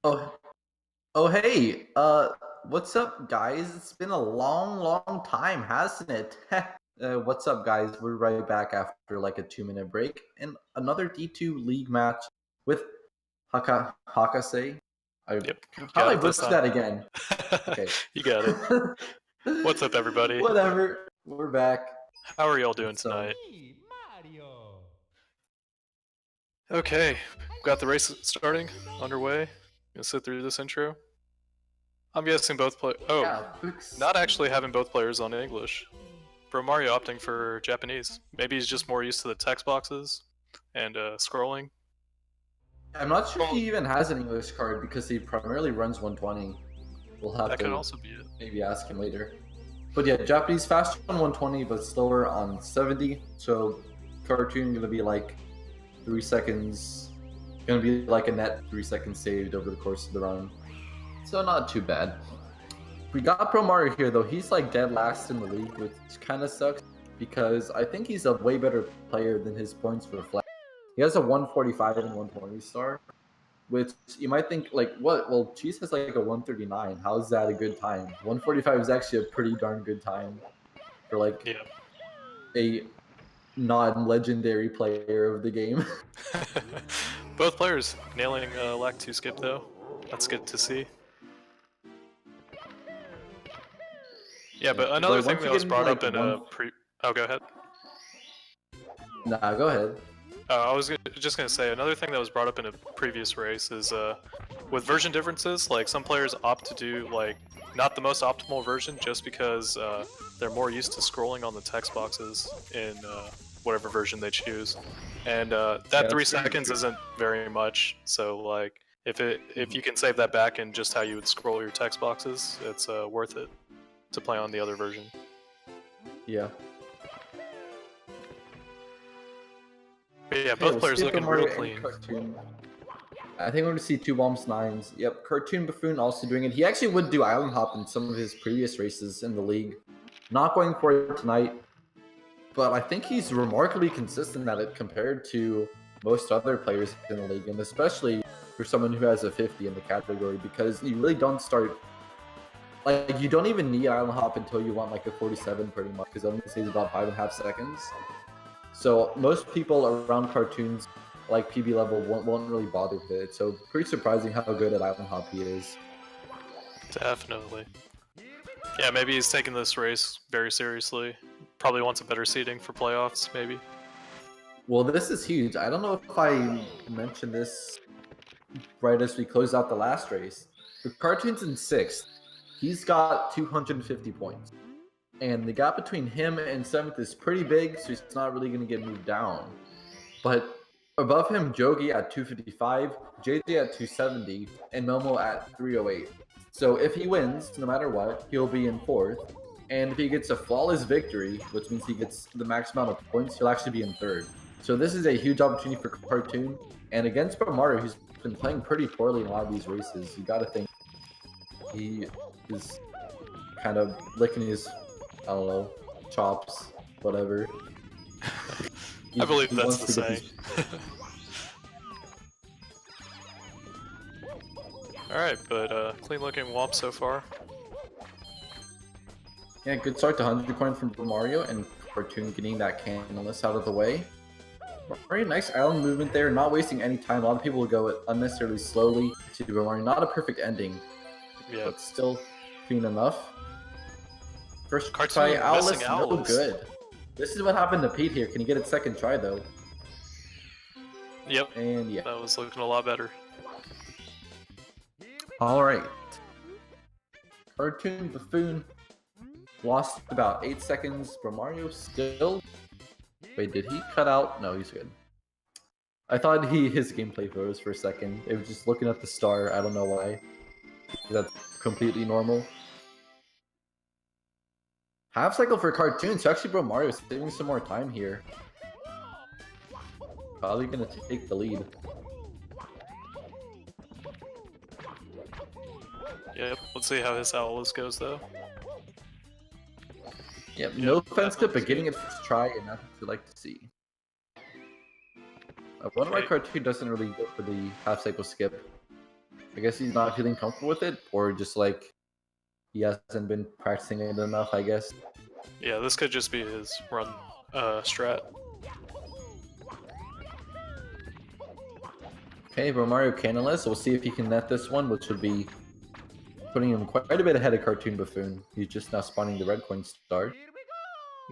Oh, oh, hey, what's up, guys? It's been a long time, hasn't it? What's up, guys? We're right back after like a 2 minute break and another D2 league match with Hakase. Yep, How do got I it this butcher time. that again? Okay. You got it. What's up, everybody? Whatever. We're back. How are y'all doing So, tonight? Okay, got the race starting, underway. Gonna sit through this intro. I'm guessing both yeah, not actually having both players on English. BroMario opting for Japanese. Maybe he's just more used to the text boxes and scrolling. I'm not sure if he even has an English card because he primarily runs 120. We'll have That to could also be it. maybe ask him later. But yeah, Japanese faster on 120, but slower on 70. So cartoon gonna be like 3 seconds. Gonna be like a net 3 seconds saved over the course of the run. So not too bad. We got BroMario here though. He's like dead last in the league, which kind of sucks because I think he's a way better player than his points reflect. He has a 145 and 120 star, which you might think like, what? Well, Cheese has like a 139. How is that a good time? 145 is actually a pretty darn good time for like a non-legendary player of the game. Both players nailing lack 2 skip though. That's good to see. Yeah, but another thing that was brought up in a Oh, go ahead. Nah, go ahead. I was just gonna say, another thing that was brought up in a previous race is with version differences, like some players opt to do like not the most optimal version just because they're more used to scrolling on the text boxes in whatever version they choose, and that 3 seconds isn't very much. So like if you can save that back in just how you would scroll your text boxes, it's worth it to play on the other version. Yeah. But yeah, both players looking real clean. I think we're going to see 2 bombs 9s. Yep, CartoonBuffoon also doing it. He actually would do Island Hop in some of his previous races in the league. Not going for it tonight, but I think he's remarkably consistent at it compared to most other players in the league, and especially for someone who has a 50 in the category, because you really don't start... Like, you don't even need Island Hop until you want like a 47 pretty much, because it only saves about 5.5 seconds. So most people around cartoons, like PB level, won't really bother with it. So pretty surprising how good at Island Hop he is. Definitely. Yeah, maybe he's taking this race very seriously. Probably wants a better seeding for playoffs, maybe. Well, this is huge. I don't know if I mentioned this right as we close out the last race. The cartoon's in 6th. He's got 250 points. And the gap between him and 7th is pretty big, so he's not really going to get moved down. But above him, Jogi at 255, JJ at 270, and Momo at 308. So if he wins, no matter what, he'll be in 4th. And if he gets a flawless victory, which means he gets the max amount of points, he'll actually be in 3rd. So this is a huge opportunity for Cartoon. And against BroMario, who's been playing pretty poorly in a lot of these races, you gotta think he is kind of licking his, I don't know, chops, whatever. I believe that's the saying. Alright, but clean looking Womp so far. Yeah, good start to 100 coin from BroMario, and Cartoon getting that cannonless out of the way. Very nice island movement there, not wasting any time. A lot of people will go unnecessarily slowly to BroMario. Not a perfect ending, but still clean enough. First try, Owless, no good. This is what happened to Pete here. Can he get it second try though? Yep. And yeah, that was looking a lot better. Alright. CartoonBuffoon lost about 8 seconds. BroMario still... Wait, did he cut out? No, he's good. I thought his gameplay froze for a second. It was just looking at the star. I don't know why. That's completely normal. Half cycle for Cartoon, so actually BroMario is saving some more time here. Probably gonna take the lead. Yep, let's see how his Owless goes though. Yep, no offense to beginning at first try, and that's what we like to see. One of my Cartoon doesn't really go for the half cycle skip. I guess he's not feeling comfortable with it, or just like he hasn't been practicing it enough, I guess. Yeah, this could just be his run strat. Okay, BroMario canonless. We'll see if he can net this one, which would be putting him quite a bit ahead of CartoonBuffoon. He's just now spawning the red coin star.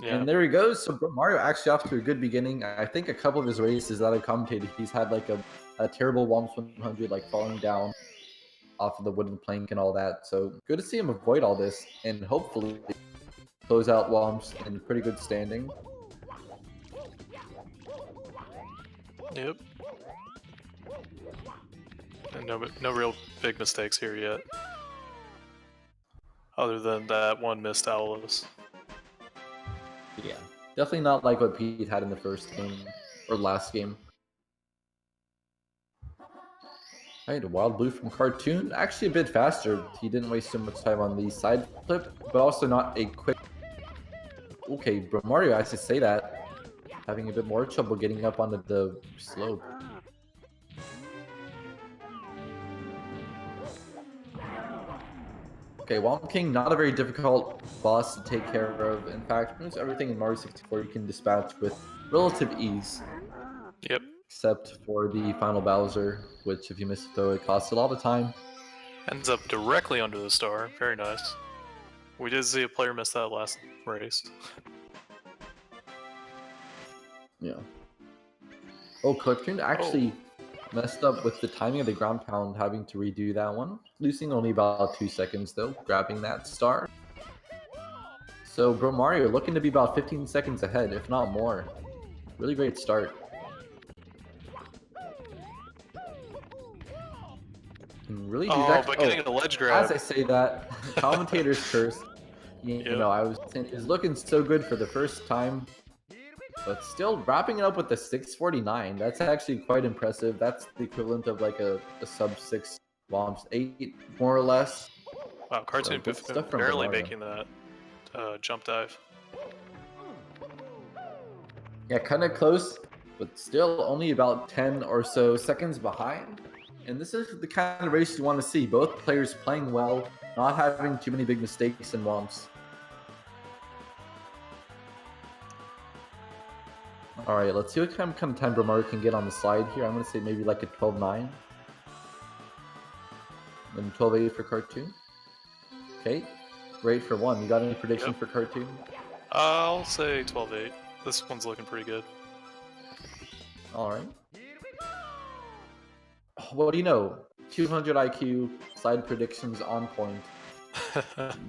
Yeah. And there he goes. So Mario actually off to a good beginning. I think a couple of his races that I commentated, he's had like a terrible Womps 100, like falling down off of the wooden plank and all that. So good to see him avoid all this and hopefully close out Womps in pretty good standing. Yep. And no real big mistakes here yet. Other than that one missed Owlos. Yeah, definitely not like what Pete had in the first game or last game. Alright, a wild blue from Cartoon. Actually a bit faster. He didn't waste so much time on the side flip, but also not a quick... Okay, BroMario, I should say that. Having a bit more trouble getting up onto the slope. Okay, Womp King, not a very difficult boss to take care of. In fact, pretty much everything in Mario 64 you can dispatch with relative ease. Yep. Except for the final Bowser, which if you miss it though, it costs a lot of time. Ends up directly under the star. Very nice. We did see a player miss that last race. Yeah. Oh, Cartoon actually messed up with the timing of the ground pound, having to redo that one. Losing only about 2 seconds though, grabbing that star. So BroMario looking to be about 15 seconds ahead, if not more. Really great start. And really, but getting a ledge grab. As I say that, commentators curse. You know, I was saying he was looking so good for the first time, but still wrapping it up with the 649. That's actually quite impressive. That's the equivalent of like a sub 6 Womps 8, more or less. Wow, CartoonBuffoon barely making that jump dive. Yeah, kind of close, but still only about 10 or so seconds behind. And this is the kind of race you want to see. Both players playing well, not having too many big mistakes and Womps. Alright, let's see what kind of time BroMario can get on the slide here. I'm going to say maybe like a 12-9. Then 12-8 for Cartoon. Okay, great for one. You got any prediction for Cartoon? I'll say 12-8. This one's looking pretty good. Alright. What do you know? 200 IQ, side predictions on point.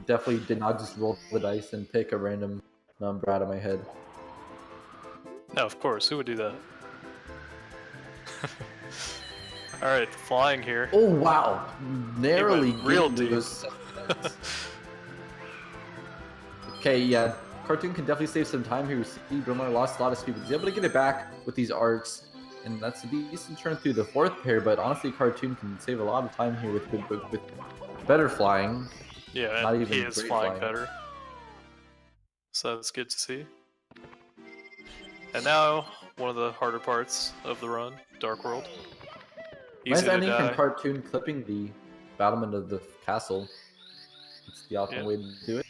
Definitely did not just roll the dice and pick a random number out of my head. No, of course. Who would do that? Alright, flying here. Oh, wow. Narrowly real deep. Okay, yeah. Cartoon can definitely save some time here. BroMario lost a lot of speed, but he's able to get it back with these arcs. And that's a decent turn through the fourth pair, but honestly, Cartoon can save a lot of time here with better flying. Yeah, not even he is flying better. So that's good to see. And now, one of the harder parts of the run, Dark World. Nice ending from Cartoon clipping the battlement of the castle. It's the optimal way to do it.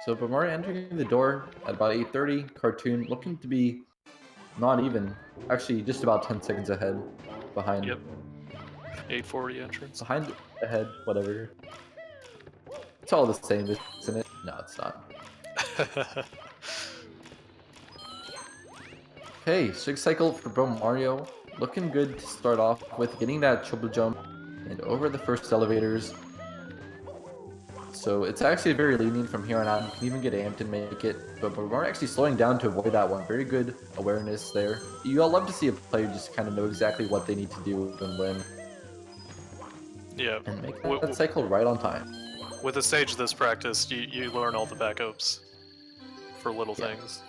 So BroMario entering the door at about 8:30. Cartoon looking to be not even, actually just about 10 seconds ahead behind. Yep. 8:40 entrance. Behind, ahead, whatever. It's all the same, isn't it? No, it's not. Okay, Sig Cycle for BroMario. Looking good to start off with, getting that triple jump and over the first elevators. So it's actually very lenient from here on out. You can even get amped and make it, but we're actually slowing down to avoid that one. Very good awareness there. You all love to see a player just kind of know exactly what they need to do and when. Yeah. And make that cycle right on time. With a stage this practice, you learn all the backups for little things.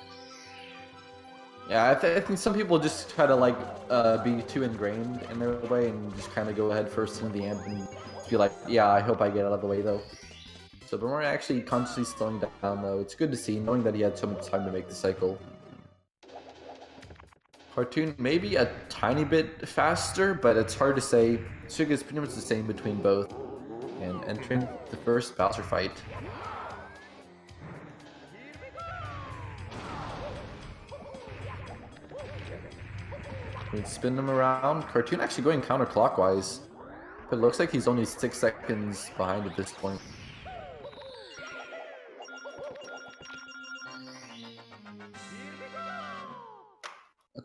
Yeah, I think some people just try to like be too ingrained in their way and just kind of go ahead first into the amp and be like, yeah, I hope I get out of the way though. So BroMario actually consciously slowing down though. It's good to see, knowing that he had so much time to make the cycle. Cartoon maybe a tiny bit faster, but it's hard to say. Suga is pretty much the same between both. And entering the first Bowser fight. We spin him around. Cartoon actually going counterclockwise. But it looks like he's only 6 seconds behind at this point.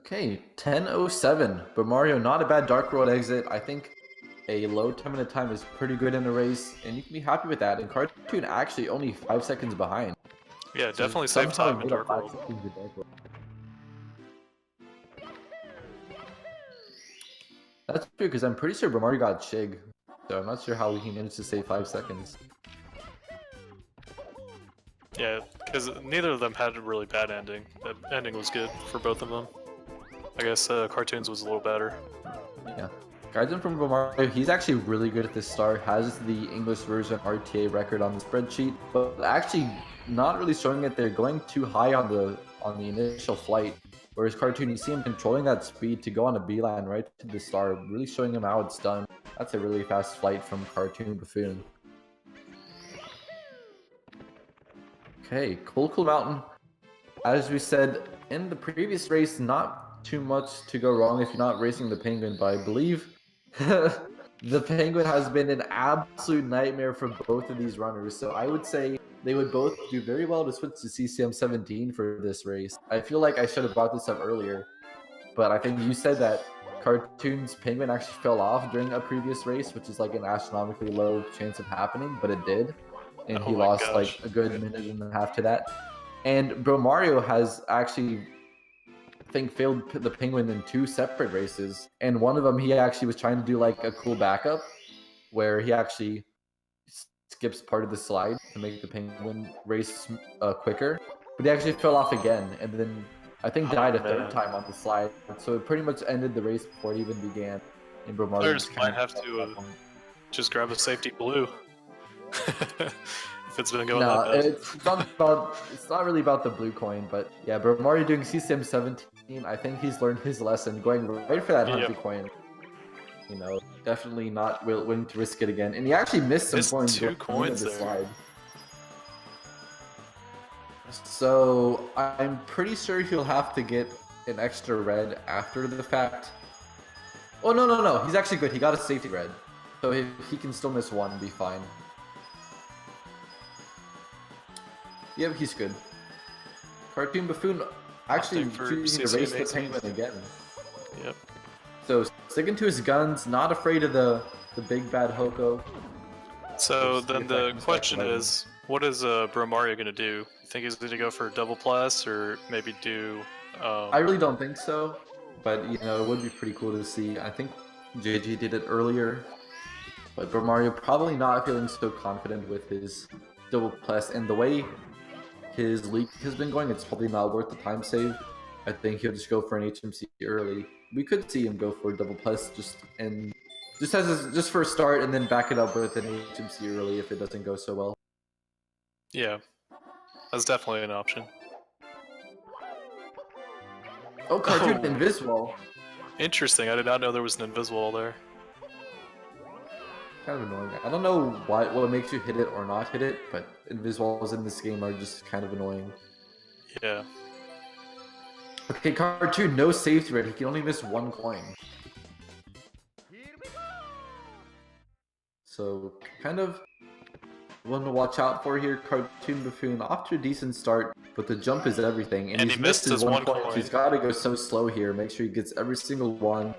Okay, 10:07. But Mario, not a bad Dark World exit. I think a low 10-minute time is pretty good in a race, and you can be happy with that. And Cartoon actually only 5 seconds behind. Yeah, So definitely save somehow time in made Dark up 5 World. seconds with Dark World. That's true, because I'm pretty sure BroMario got Chig. So I'm not sure how he managed to save 5 seconds. Yeah, because neither of them had a really bad ending. The ending was good for both of them. I guess Cartoons was a little better. Yeah. Gaijin from BroMario, he's actually really good at this start, has the English version RTA record on the spreadsheet, but actually not really showing it there, going too high on the initial flight. Whereas Cartoon, you see him controlling that speed to go on a beeline right to the star, really showing him how it's done. That's a really fast flight from CartoonBuffoon. Okay, Cool Mountain. As we said in the previous race, not too much to go wrong if you're not racing the Penguin, but I believe the Penguin has been an absolute nightmare for both of these runners. So I would say they would both do very well to switch to CCM17 for this race. I feel like I should have brought this up earlier, but I think you said that Cartoon's Penguin actually fell off during a previous race, which is like an astronomically low chance of happening, but it did. And he lost like a good minute and a half to that. And BroMario has actually, I think, failed the Penguin in 2 separate races. And one of them, he actually was trying to do like a cool backup where he actually skips part of the slide to make the Penguin race quicker. But he actually fell off again, and then I think died a 3rd time on the slide. So it pretty much ended the race before it even began. And BroMario Players might have to just grab a safety blue. If it's been going that bad. It's not really about the blue coin, but yeah, BroMario doing CCM17, I think he's learned his lesson, going right for that 100 coin. You know, definitely not willing to risk it again. And he actually missed some coins. 2 coins the there. Slide. So I'm pretty sure he'll have to get an extra red after the fact. Oh no, he's actually good. He got a safety red, so he can still miss 1 and be fine. Yep, he's good. CartoonBuffoon actually choosing to race the Penguin again. Yep. So sticking to his guns, not afraid of the big bad Hoko. So then the question is, what is BroMario gonna do? You think he's gonna go for double plus, or maybe do? I really don't think so, but you know, it would be pretty cool to see. I think JG did it earlier, but BroMario probably not feeling so confident with his double plus, and the way his leak has been going, it's probably not worth the time save. I think he'll just go for an HMC early. We could see him go for a double plus just for a start, and then back it up with an HMC early if it doesn't go so well. Yeah, that's definitely an option. Oh, Cartoon Invisible. Interesting. I did not know there was an invisible there. Kind of annoying. I don't know what makes you hit it or not hit it, but invisibles in this game are just kind of annoying. Yeah. Okay, Cartoon, no safety red. He can only miss 1 coin. So, kind of one to watch out for here. CartoonBuffoon off to a decent start, but the jump is everything. And he's missed his 1 coin. He's got to go so slow here. Make sure he gets every single one.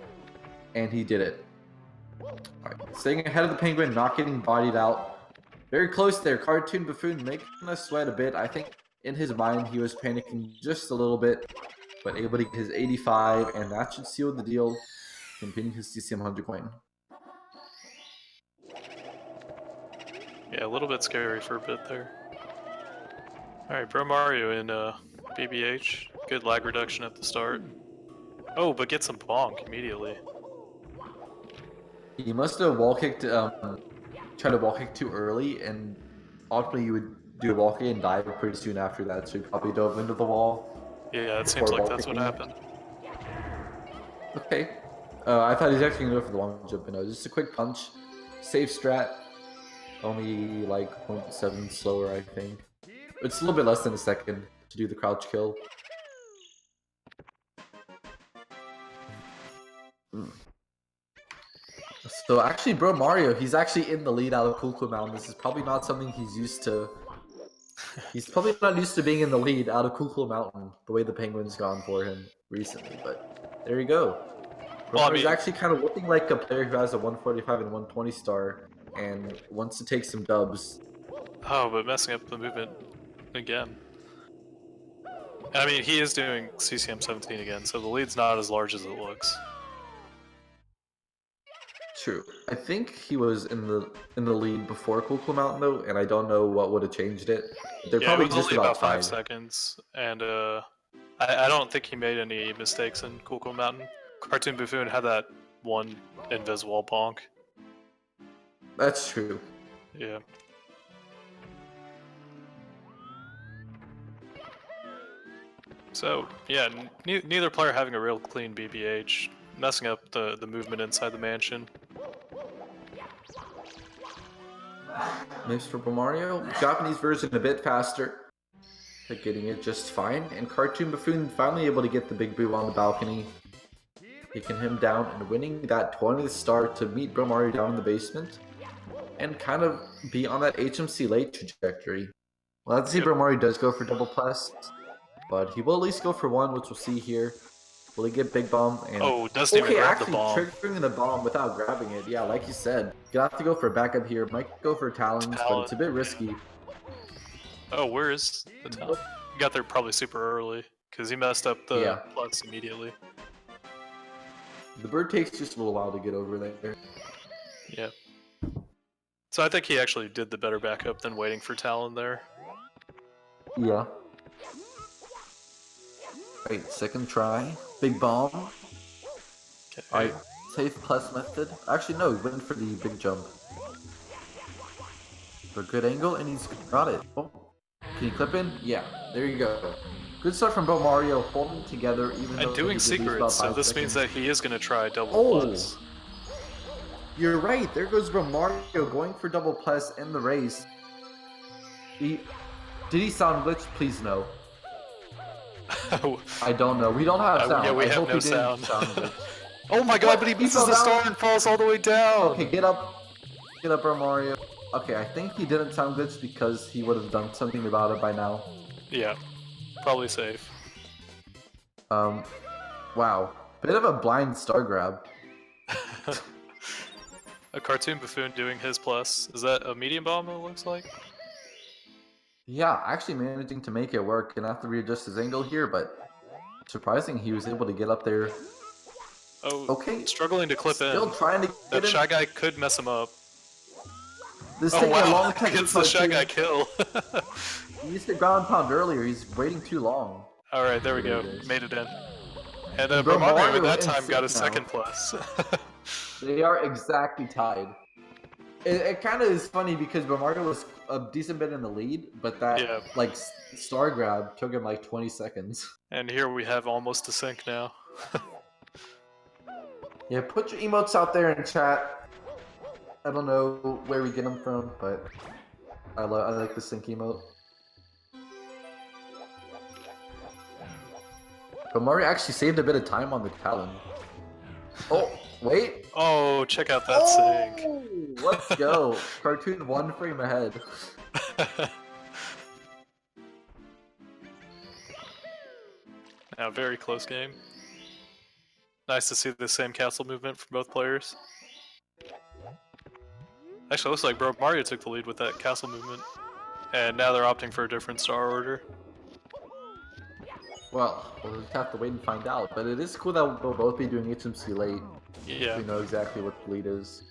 And he did it. Alright, staying ahead of the Penguin, not getting bodied out. Very close there. CartoonBuffoon making us sweat a bit. I think in his mind he was panicking just a little bit, but able to get his 85, and that should seal the deal, continuing his CCM 100 coin. Yeah, a little bit scary for a bit there. Alright, BroMario in BBH. Good lag reduction at the start. Oh, but gets some bonk immediately. He must have wall kicked, tried to wall kick too early, and ultimately you would do a wall kick and dive pretty soon after that, so he probably dove into the wall. Yeah, it seems like that's what happened. Okay. I thought he was actually gonna go for the long jump, but no, just a quick punch. Safe strat. Only like 0.7 slower, I think. It's a little bit less than a second to do the crouch kill. So actually, Bro Mario, he's actually in the lead out of Cool Mountain. This is probably not something he's used to. He's probably not used to being in the lead out of Cool Mountain, the way the Penguin's gone for him recently. But there you go. Bro Well, I Mario's mean, actually kind of looking like a player who has a 145 and 120 star and wants to take some dubs. oh, but messing up the movement again. I mean, he is doing CCM 17 again, so the lead's not as large as it looks. True. I think he was in the lead before Cool Mountain though, and I don't know what would have changed it. They're Yeah, probably it was just only about 5 tied. seconds, and I don't think he made any mistakes in Cool Mountain. CartoonBuffoon had that one invisible bonk. That's true. Yeah. So, yeah, neither player having a real clean BBH, messing up the movement inside the mansion. Nice for Mario. Japanese version a bit faster, but getting it just fine. And CartoonBuffoon finally able to get the big boo on the balcony, taking him down and winning that 20th star to meet Mario down in the basement, and kind of be on that HMC late trajectory. Well, let's see if Mario does go for double plus, but he will at least go for one, which we'll see here. Will he get big bomb? And oh, doesn't even grab the bomb. Triggering the bomb without grabbing it. Yeah, like you said, gonna have to go for a backup here. Might go for talons, but it's a bit risky. Oh, where is the talon? He got there probably super early because he messed up the plus immediately. The bird takes just a little while to get over there. Yeah. So I think he actually did the better backup than waiting for talon there. Yeah. Right, second try. Big bomb. Okay. Alright, safe plus method. Actually, no, he went for the big jump. But good angle, and he's got it. Oh, can you clip in? Yeah, there you go. Good start from Mario, holding together even though doing secrets, so this means that he is going to try double plus. You're right, there goes Mario going for double plus in the race. Did he sound glitch? Please no. I don't know. We don't have sound. Yeah, we have no sound. Oh my god, but he misses the star and falls all the way down! Okay, get up. Get up, Mario. Okay, I think he didn't sound glitch because he would have done something about it by now. Yeah, probably safe. Wow. Bit of a blind star grab. A CartoonBuffoon doing his plus. Is that a medium bomb, it looks like? Yeah, actually managing to make it work. Gonna have to readjust his angle here, but surprising he was able to get up there. Oh, okay. Struggling to clip Still trying to get that Shy Guy could mess him up. This taking a long time. Gets the Shy Guy kill. He used to ground pound earlier. He's waiting too long. Alright, there we go. Made it in. And BroMario at that time got a second plus. They are exactly tied. It kind of is funny because BroMario was a decent bit in the lead, but that like star grab took him like 20 seconds. And here we have almost a sync now. Yeah, put your emotes out there in chat. I don't know where we get them from, but I like the sync emote. But Mario actually saved a bit of time on the talon. Oh, wait. Oh, check out that sync. Let's go. Cartoon 1 frame ahead. Now, very close game. Nice to see the same castle movement from both players. Actually, it looks like BroMario took the lead with that castle movement. And now they're opting for a different star order. Well, we'll just have to wait and find out. But it is cool that we'll both be doing HMC late. Yeah. We know exactly what the lead is.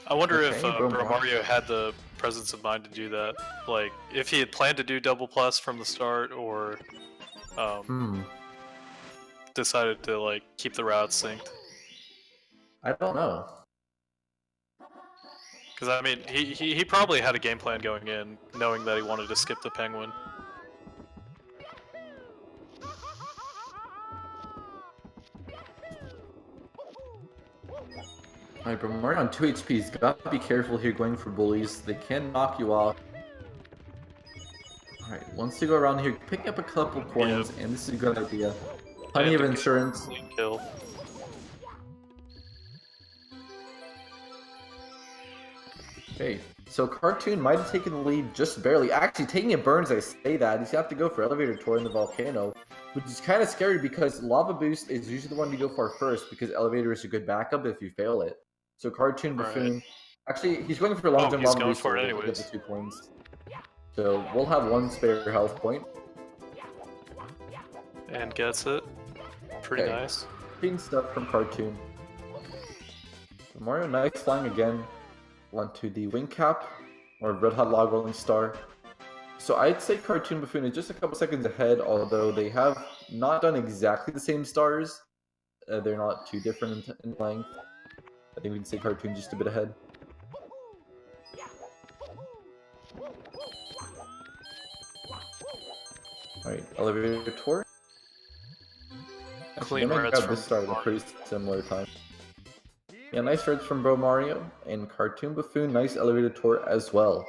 I wonder if BroMario had the presence of mind to do that. Like, if he had planned to do double plus from the start, or decided to like keep the routes synced. I don't know. Because I mean, he probably had a game plan going in, knowing that he wanted to skip the penguin. Alright, BroMario on 2 HP. He's got to be careful here going for bullies. They can knock you off. Alright, once you go around here, pick up a couple coins, and this is a good idea. Plenty of insurance. Kill. Okay, so Cartoon might have taken the lead just barely. Actually, taking it burns, I say that. He's got to go for Elevator Tour in the volcano, which is kind of scary because Lava Boost is usually the one you go for first because Elevator is a good backup if you fail it. So CartoonBuffoon, actually, he's going for long jump Lava Boost for it to get anyways. the 2 coins. So we'll have 1 spare health point. And gets it. Pretty nice. Clean stuff from Cartoon. Mario, nice flying again. Onto the wing cap, or Red Hot Log Rolling Star. So I'd say CartoonBuffoon is just a couple seconds ahead, although they have not done exactly the same stars. They're not too different in length. I think we can say Cartoon just a bit ahead. Alright, Elevator Tour. Clean Actually, reds grab this star at a pretty similar time. Yeah, nice reds from BroMario, and CartoonBuffoon, nice Elevator Tour as well.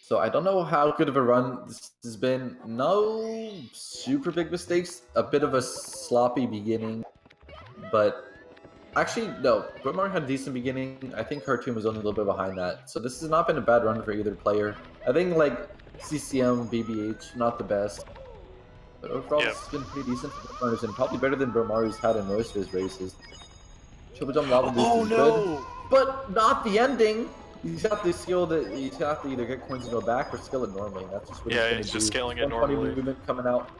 So I don't know how good of a run this has been. No super big mistakes, a bit of a sloppy beginning, but actually, no, BroMario had a decent beginning. I think Cartoon was only a little bit behind that. So this has not been a bad run for either player. I think like CCM, BBH, not the best. But overall, it's been pretty decent for the runners and probably better than BroMario's had in most of his races. Triple jump lava boost is good, but not the ending. He's got the skill that he's got to either get coins and go back or skill it normally. And that's just what he's just do. scaling it normally. Movement coming out.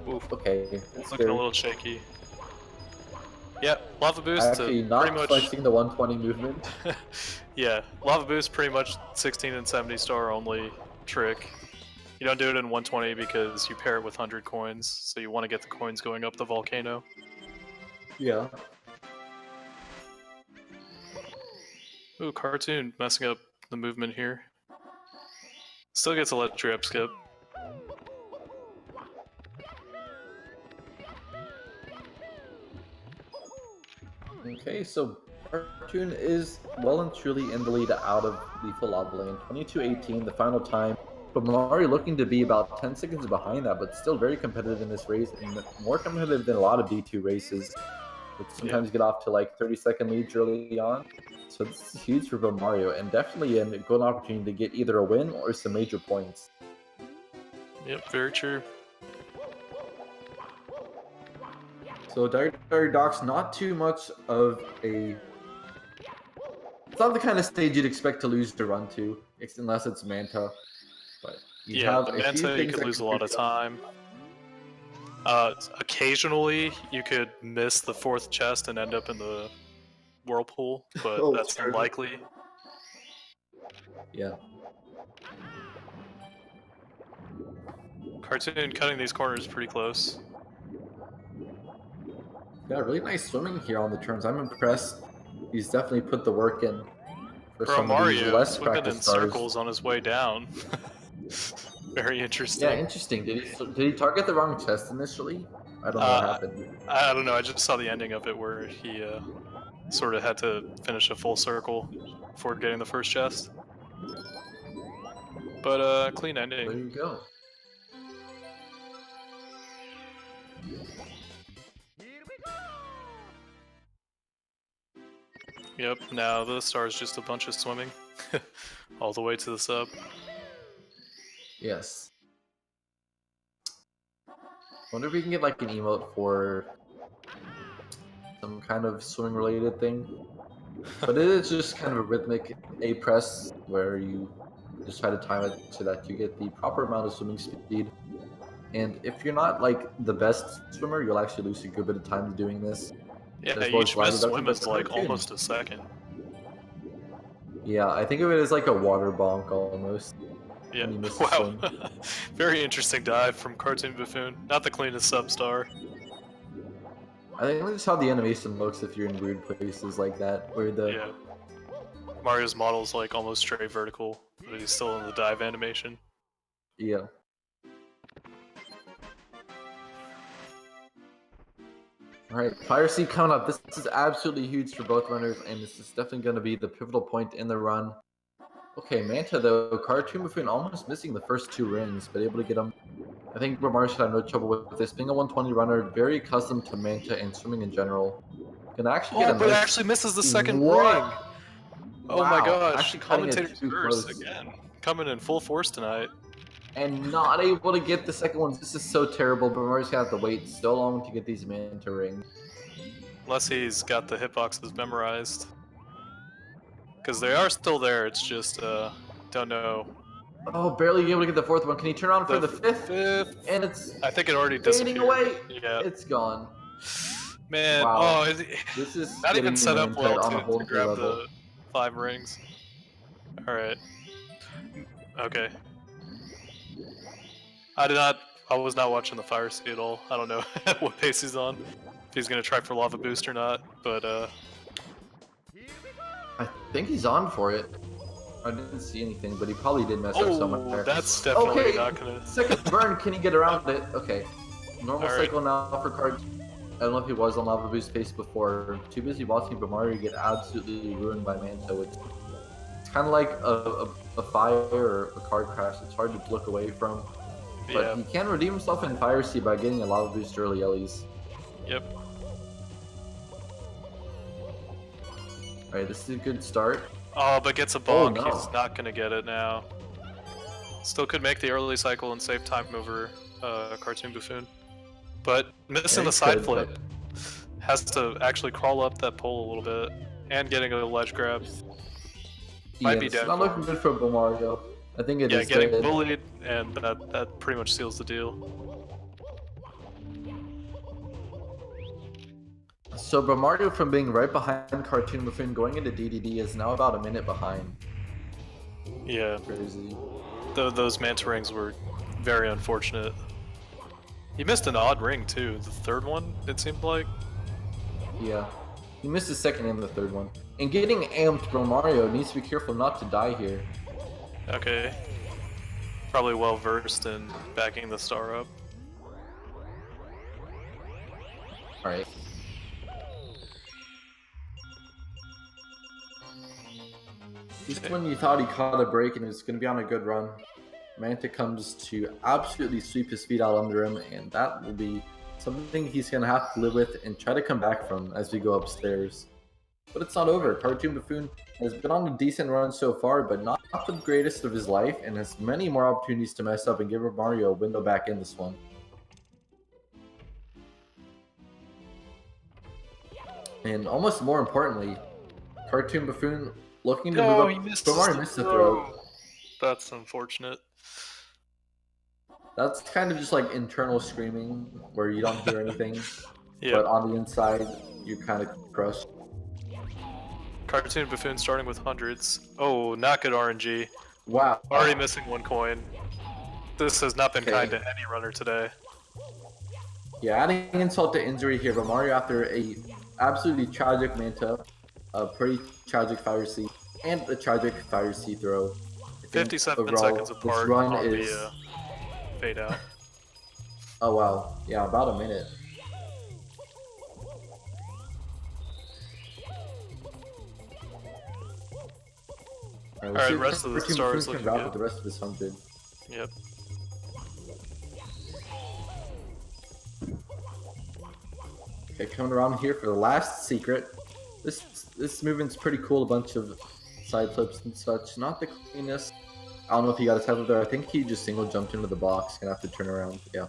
Oof. Okay, it's looking a little shaky. Yep, lava boost. Actually, not pretty much flexing the 120 movement. Yeah, lava boost pretty much 16 and 70 star only trick. You don't do it in 120 because you pair it with 100 coins, so you want to get the coins going up the volcano. Yeah. Ooh, Cartoon messing up the movement here. Still gets a legendary up skip. Okay, so Cartoon is well and truly in the lead out of the full lava lane. 22:18, the final time. But Mario looking to be about 10 seconds behind that, but still very competitive in this race, and more competitive than a lot of D2 races, which sometimes get off to like 30-second leads early on. So this is huge for BroMario, and definitely a good opportunity to get either a win or some major points. Yep, very true. So Dire Doc's not too much of a... It's not the kind of stage you'd expect to lose to run to, unless it's Manta. But you have the a Manta, few you things could lose a lot of time. Occasionally, you could miss the 4th chest and end up in the whirlpool, but that's unlikely. Yeah. Cartoon cutting these corners pretty close. Yeah, really nice swimming here on the turns. I'm impressed. He's definitely put the work in for some of these less swimming in practiced stars. circles on his way down. Very interesting. Yeah, interesting. Did he target the wrong chest initially? I don't know what happened. I don't know. I just saw the ending of it where he sort of had to finish a full circle before getting the first chest. But clean ending. There you go. Yep, now the star is just a bunch of swimming. All the way to the sub. Yes. Wonder if we can get like an emote for some kind of swimming related thing. But it is just kind of a rhythmic A press where you just try to time it so that you get the proper amount of swimming speed. And if you're not like the best swimmer, you'll actually lose a good bit of time doing this. Yeah, each missed swim is like almost a second. Yeah, I think of it as like a water bonk almost. Yeah, wow. Very interesting dive from CartoonBuffoon. Not the cleanest sub-star. I think that's how the animation looks if you're in weird places like that, where the... Yeah. Mario's model's like almost straight vertical, but he's still in the dive animation. Yeah. Alright, Fire Seed coming up. This is absolutely huge for both runners, and this is definitely going to be the pivotal point in the run. Okay, Manta though, CartoonBuffoon almost missing the first 2 rings, but able to get him. I think BroMario should have no trouble with this. Being a 120 runner, very accustomed to Manta and swimming in general. Gonna actually get a but nice... actually misses the second What? ring. Oh my Wow, gosh, actually cutting it Commentators too verse close. again. Coming in full force tonight. And not able to get the second one. This is so terrible, but Mario's gonna have to wait so long to get these Manta rings. Unless he's got the hitboxes memorized. Because they are still there, it's just, don't know. Oh, barely able to get the 4th one. Can he turn around for the 5th? And it's I think it already fading disappeared. away. Yeah. It's gone. Man, Wow. oh, This is not even set up well on a whole to grab level. the 5 rings. Alright. Okay. I was not watching the Fire Sea at all. I don't know what pace he's on. If he's gonna try for Lava Boost or not, but I think he's on for it. I didn't see anything, but he probably did mess up somewhere. That's definitely okay. not gonna... Second burn, can he get around it? Okay. Normal All right. cycle now for Cart. I don't know if he was on Lava Boost pace before. Too busy watching BroMario get absolutely ruined by Manta, which it's kind of like a fire or a card crash. It's hard to look away from. But he can redeem himself in Fire Sea by getting a Lava Boost early Ellies. Yep. Alright, this is a good start. Oh, but gets a bonk. no. He's not gonna get it now. Still could make the early cycle and save time over CartoonBuffoon. But missing the side flip. Has to actually crawl up that pole a little bit. And getting a ledge grab. Might be dead. Not looking good for BroMario. I think it is getting dead. bullied, and that pretty much seals the deal. So BroMario, from being right behind CartoonBuffoon going into DDD, is now about a minute behind. Yeah. Crazy. Those Manta rings were very unfortunate. He missed an odd ring too, the 3rd one, it seemed like. Yeah. He missed the 2nd and the 3rd one. And getting amped, BroMario needs to be careful not to die here. Okay. Probably well versed in backing the star up. Alright. Just when you thought he caught a break and was going to be on a good run, Manta comes to absolutely sweep his feet out under him, and that will be something he's going to have to live with and try to come back from as we go upstairs. But it's not over. CartoonBuffoon has been on a decent run so far, but not the greatest of his life, and has many more opportunities to mess up and give Mario a window back in this one. And almost more importantly, CartoonBuffoon looking to move up. He missed Mario missed the throw. That's unfortunate. That's kind of just like internal screaming where you don't hear anything, Yeah. but on the inside, you're kind of crushed. CartoonBuffoon starting with hundreds. Oh, not good RNG. Wow. Already missing 1 coin. This has not been kind to any runner today. Yeah, adding insult to injury here, but Mario, after a absolutely tragic Manta, a pretty tragic Fire Sea, and a tragic Fire Sea throw. 57 overall, seconds this apart run on is... the fade out. Oh wow, yeah, about a minute. Alright, the rest of the stars looking good. With the rest of his 100. Yep. Okay, coming around here for the last secret. This movement's pretty cool. A bunch of side flips and such. Not the cleanest. I don't know if he got his head up there. I think he just single jumped into the box. Gonna have to turn around. Yeah.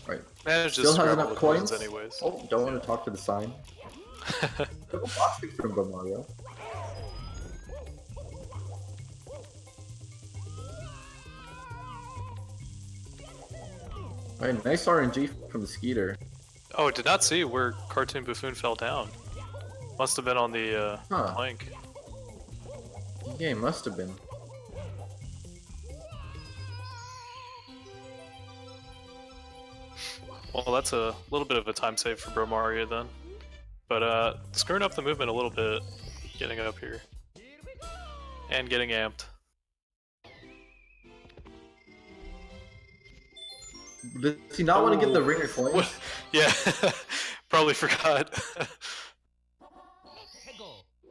Alright. Managed to Still has scrabble enough the coins. anyways. Oh, don't want to talk to the sign. Double box kick from BroMario. Alright, nice RNG from the Skeeter. Oh, did not see where CartoonBuffoon fell down. Must have been on the plank. Yeah, he must have been. Well, that's a little bit of a time save for BroMario then. But screwing up the movement a little bit, getting up here. And getting amped. Does he not want to get the ringer coins? Yeah, probably forgot.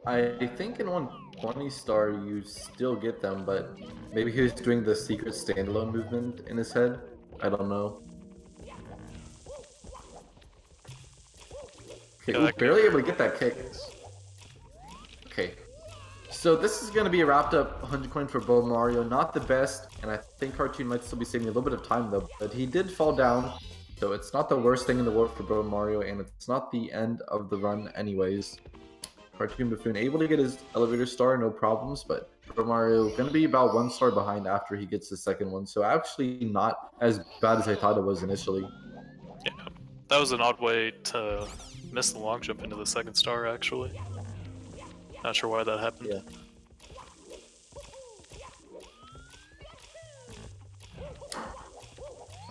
I think in 120 star you still get them, but maybe he was doing the secret standalone movement in his head. I don't know. Okay, ooh, barely able to get that kick. Okay. So this is going to be a wrapped up 100 coin for BroMario. Not the best, and I think Cartoon might still be saving a little bit of time though, but he did fall down. So it's not the worst thing in the world for BroMario, and it's not the end of the run anyways. CartoonBuffoon able to get his elevator star, no problems, but BroMario going to be about 1 star behind after he gets the second one. So actually not as bad as I thought it was initially. Yeah, that was an odd way to miss the long jump into the second star actually. Not sure why that happened. Yeah.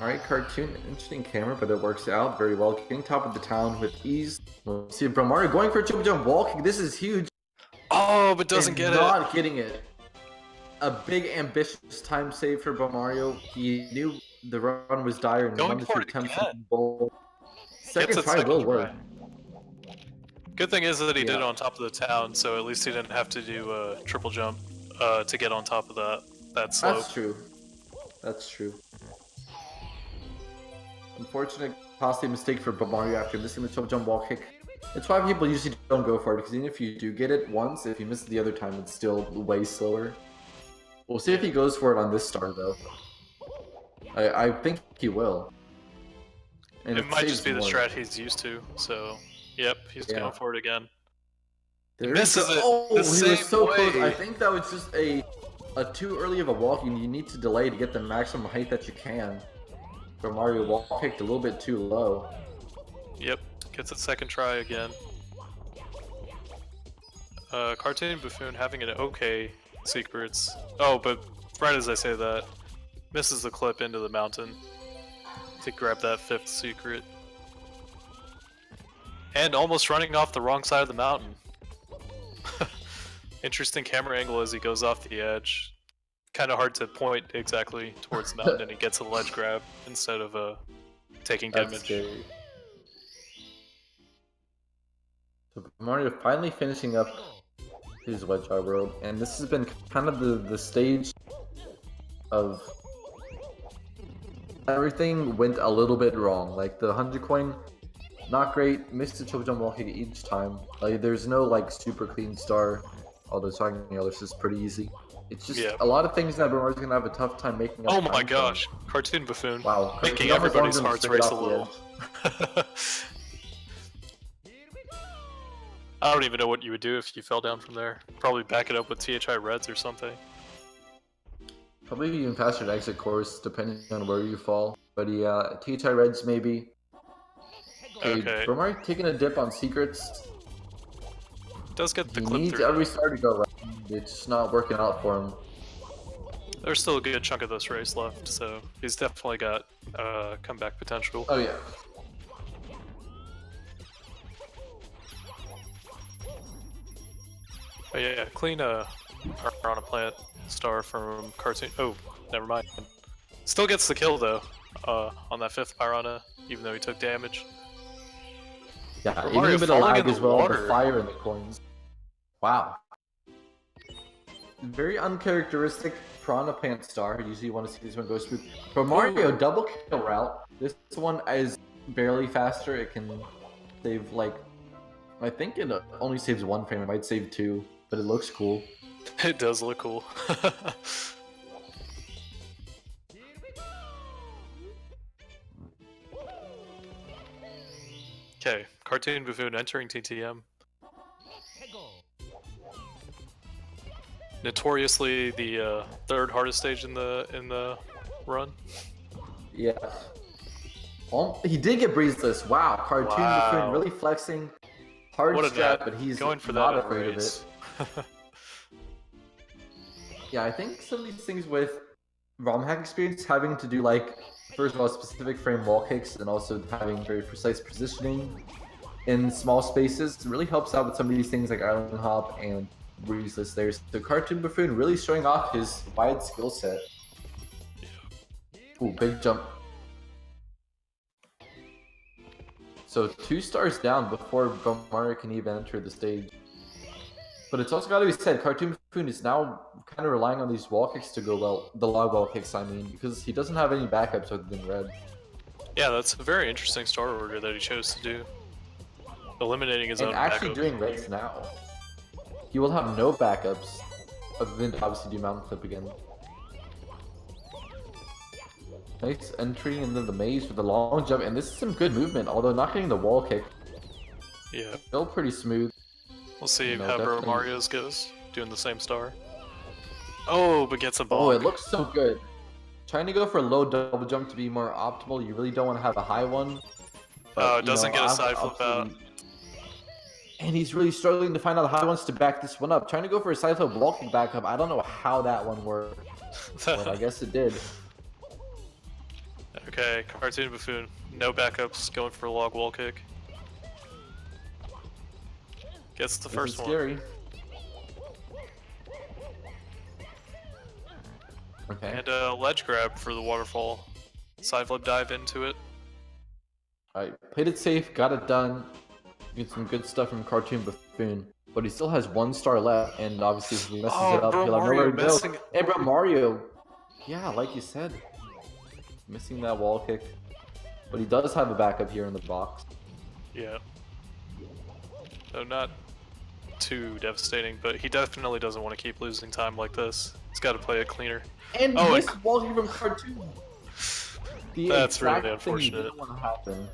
Alright, Cartoon, interesting camera, but it works out very well. Getting top of the town with ease. We'll see BroMario going for a triple jump wall kick. This is huge. Oh, but doesn't get it. Not getting it. A big ambitious time save for BroMario. He knew the run was dire and Going wanted for to it attempt again. something bold. Second try Second will try. work. Good thing is that he did it on top of the town, so at least he didn't have to do a triple jump to get on top of that slope. That's true. That's true. Unfortunate costly mistake for BroMario after missing the triple jump wall kick. It's why people usually don't go for it, because even if you do get it once, if you miss it the other time, it's still way slower. We'll see if he goes for it on this star, though. I think he will. And it might just be the more. strat he's used to, so yep, he's going for it again. There misses it Oh, the he same was so way. close. I think that was just a too early of a walk. You need to delay to get the maximum height that you can. BroMario wall kicked a little bit too low. Yep, gets a second try again. CartoonBuffoon having an okay secrets. Oh, but right as I say that, misses the clip into the mountain to grab that 5th secret. And almost running off the wrong side of the mountain. Interesting camera angle as he goes off the edge. Kind of hard to point exactly towards the mountain, and he gets a ledge grab instead of taking damage. Scary. So Mario finally finishing up his wedge rope, and this has been kind of the stage of everything went a little bit wrong. Like the 100 coin, not great. Missed the triple jump wall kick each time. Like there's no like super clean star. Although talking the others is pretty easy. It's just a lot of things that BroMario's gonna have a tough time making up. Oh my gosh, CartoonBuffoon. Wow, making everybody's hearts race a little. I don't even know what you would do if you fell down from there. Probably back it up with THI Reds or something. Probably even faster to exit course, depending on where you fall. But yeah, THI Reds maybe. Okay. BroMario taking a dip on secrets. Does get the he clip needs through. every star to go right. It's just not working out for him. There's still a good chunk of this race left, so he's definitely got comeback potential. Oh yeah. Oh yeah, clean Piranha Plant star from Cartoon. Oh, never mind. Still gets the kill though on that 5th Piranha, even though he took damage. Yeah, even a bit of lag as well. The fire in the coins. Wow. Very uncharacteristic Piranha Plant star. Usually you want to see this one go smooth. BroMario double kill route. This one is barely faster. It can save like, I think it only saves 1 frame. It might save 2, but it looks cool. It does look cool. Okay, CartoonBuffoon entering TTM. Notoriously the 3rd hardest stage in the run. Yeah. He did get breezeless. Wow, CartoonBuffoon really flexing. Hard strat, but he's going for not that afraid of it. Yeah, I think some of these things with ROM hack experience having to do like, first of all, specific frame wall kicks and also having very precise positioning in small spaces really helps out with some of these things like Island Hop and breezeless there. So CartoonBuffoon really showing off his wide skill set. Ooh, big jump. So 2 stars down before BroMario can even enter the stage. But it's also got to be said, CartoonBuffoon is now kind of relying on these wall kicks to go well, the log wall kicks I mean, because he doesn't have any backups other than red. Yeah, that's a very interesting start order that he chose to do. Eliminating his own And actually backup. doing reds now. He will have no backups, other than to obviously do mountain clip again. Nice entry into the maze with the long jump, and this is some good movement, although not getting the wall kick. Yeah. Still pretty smooth. We'll see No, how definitely. BroMario's goes, doing the same star. Oh, but gets a bonk. Oh, it looks so good. Trying to go for a low double jump to be more optimal, you really don't want to have a high one. Oh, it doesn't get a side flip out. And he's really struggling to find out how he wants to back this one up. Trying to go for a side flip wall kick back up, I don't know how that one worked. But I guess it did. Okay, CartoonBuffoon, no backups, going for a log wall kick. Gets the first one. Scary. Okay. And a ledge grab for the waterfall. Side flip dive into it. Alright, played it safe, got it done. Get some good stuff from CartoonBuffoon. But he still has 1 star left, and obviously if he messes it up, he'll have nowhere to go. And BroMario, yeah, like you said, missing that wall kick. But he does have a backup here in the box. Yeah. So not too devastating, but he definitely doesn't want to keep losing time like this. He's got to play it cleaner. And oh, this wall kick from Cartoon. That's really unfortunate. Didn't want to happen.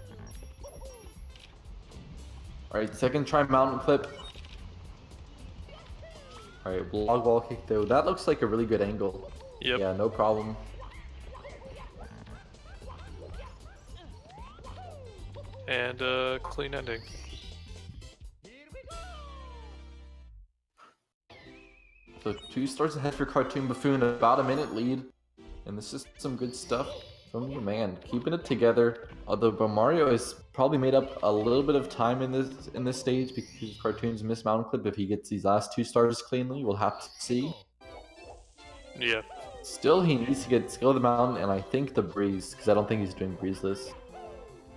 Alright, second try mountain clip. Alright, log wall kick though. That looks like a really good angle. Yep. Yeah, no problem. And clean ending. So 2 stars ahead for CartoonBuffoon, about a minute lead. And this is some good stuff from the man. Keeping it together. Although BroMario has probably made up a little bit of time in this stage because Cartoon's missed mountain clip. If he gets these last 2 stars cleanly, we'll have to see. Yeah. Still, he needs to get skill of the mountain, and I think the breeze, because I don't think he's doing breezeless.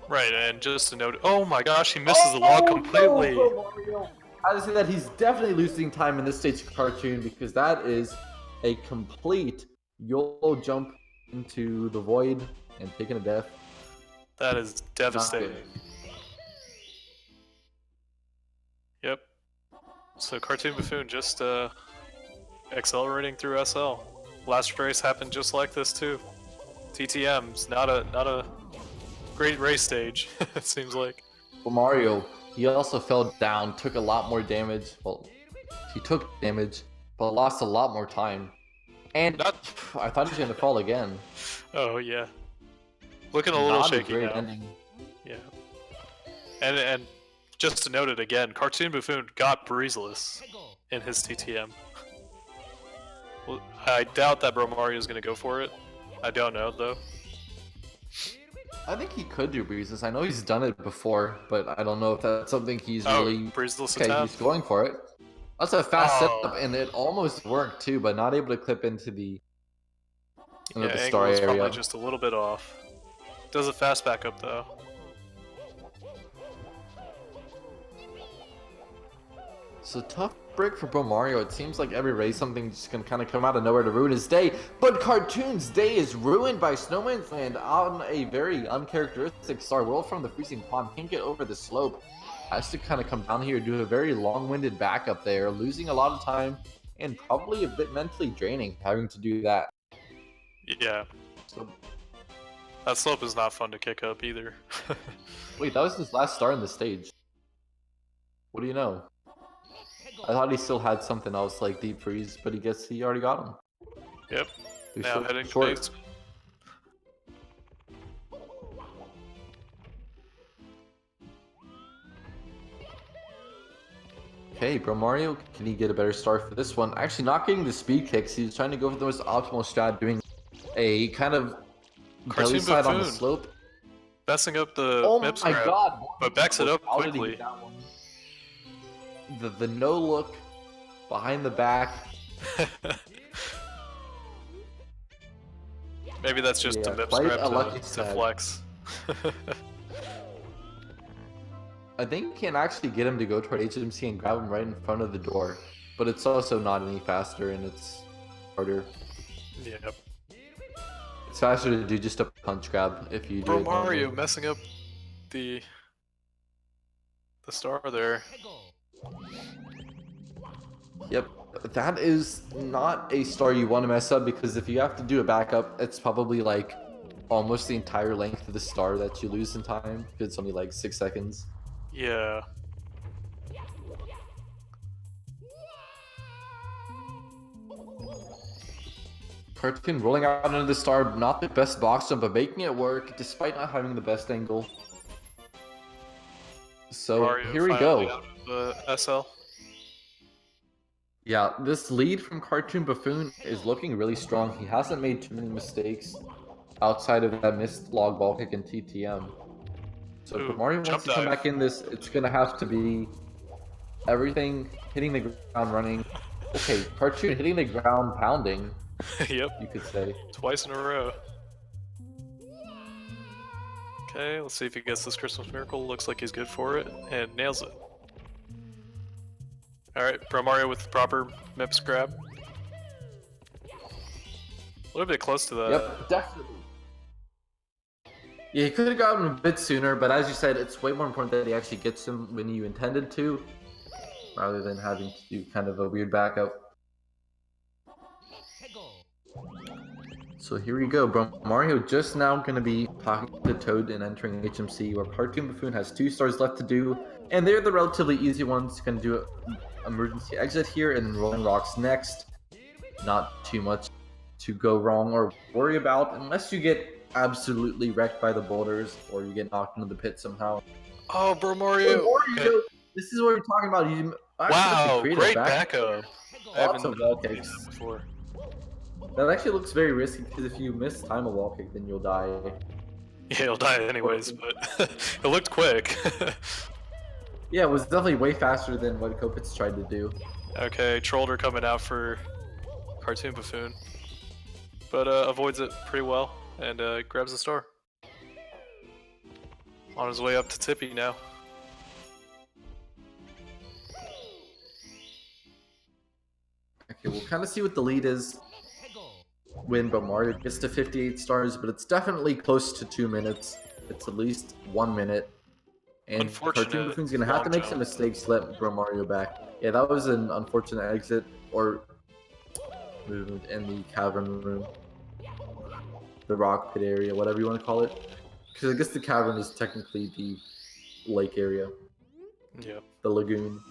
Right, and just to note, oh my gosh, he misses the log completely. No, I would say that he's definitely losing time in this stage of Cartoon, because that is a complete YOLO jump into the void and taking a death. That is devastating. Yep. So CartoonBuffoon just accelerating through SL. Last race happened just like this too. TTM's not a great race stage. It seems like. Mario, he also fell down, took a lot more damage. Well, he took damage, but lost a lot more time. And I thought he was gonna fall again. Oh yeah. Looking a little shaky now. Ending. Yeah. And just to note it again, CartoonBuffoon got breezeless in his TTM. Well, I doubt that BroMario is going to go for it. I don't know though. I think he could do breezes. I know he's done it before, but I don't know if that's something he's really. Breezeless okay, attempt. he's going for it. That's a fast setup, and it almost worked too, but not able to clip into the the star angle is area. probably just a little bit off. Does a fast back up though. So tough break for BroMario. It seems like every race something's just gonna kind of come out of nowhere to ruin his day. But Cartoon's day is ruined by Snowman's Land on a very uncharacteristic star. World from the freezing pond can't get over the slope. Has to kind of come down here, do a very long-winded backup there, losing a lot of time and probably a bit mentally draining having to do that. Yeah. So, that slope is not fun to kick up either. wait, that was his last star in the stage. What do you know? I thought he still had something else like deep freeze, but he guess he already got him. Yep. They're now so heading short. to Okay, BroMario, can he get a better start for this one? Actually, not getting the speed kicks. He's trying to go for the most optimal strat, doing a kind of belly slide on the slope. Messing up the MIPS grab, god! but backs it up How did he quickly. get that one? The no look behind the back. Maybe that's just a MIPS quite grab a lucky to stab. flex. I think can actually get him to go toward HMC and grab him right in front of the door. But it's also not any faster and it's harder. Yep. It's faster to do just a punch grab if you do it BroMario normally. messing up the star there. Yep, that is not a star you want to mess up because if you have to do a backup, it's probably like almost the entire length of the star that you lose in time. It's only like 6 seconds. Yeah. Cartoon rolling out into the star, not the best box jump, but making it work despite not having the best angle. So Mario here we finally go. out of the SL. Yeah, this lead from CartoonBuffoon is looking really strong. He hasn't made too many mistakes outside of that missed log ball kick and TTM. So if Mario wants to come back in this, it's gonna have to be everything hitting the ground running. Okay, Cartoon hitting the ground pounding. Yep. You could say. Twice in a row. Okay, let's see if he gets this Christmas Miracle. Looks like he's good for it, and nails it. Alright, BroMario with the proper MIPS grab. A little bit close to that. Yep, definitely. Yeah, he could have gotten him a bit sooner, but as you said, it's way more important that he actually gets him when you intended to, rather than having to do kind of a weird backup. So here we go, BroMario just now going to be talking to Toad and entering HMC, where CartoonBuffoon has 2 stars left to do, and they're the relatively easy ones. Going to do an emergency exit here, and then Rolling Rocks next. Not too much to go wrong or worry about, unless you get absolutely wrecked by the boulders, or you get knocked into the pit somehow. Oh, BroMario! Okay. This is what we're talking about. You wow, great backup. I Lots haven't of wall seen kicks. that before. That actually looks very risky because if you miss time a wall kick, then you'll die. Yeah, he'll die anyways, but it looked quick. Yeah, it was definitely way faster than what Kopitz tried to do. Okay, Trollder coming out for CartoonBuffoon, but avoids it pretty well and grabs the star. On his way up to Tippy now. Okay, we'll kind of see what the lead is when BroMario gets to 58 stars, but it's definitely close to 2 minutes. It's at least 1 minute. And CartoonBuffoon's going to have to make some mistakes to let BroMario back. Yeah, that was an unfortunate exit, or movement in the cavern room. The rock pit area, whatever you want to call it. Because I guess the cavern is technically the lake area. Yeah. The lagoon.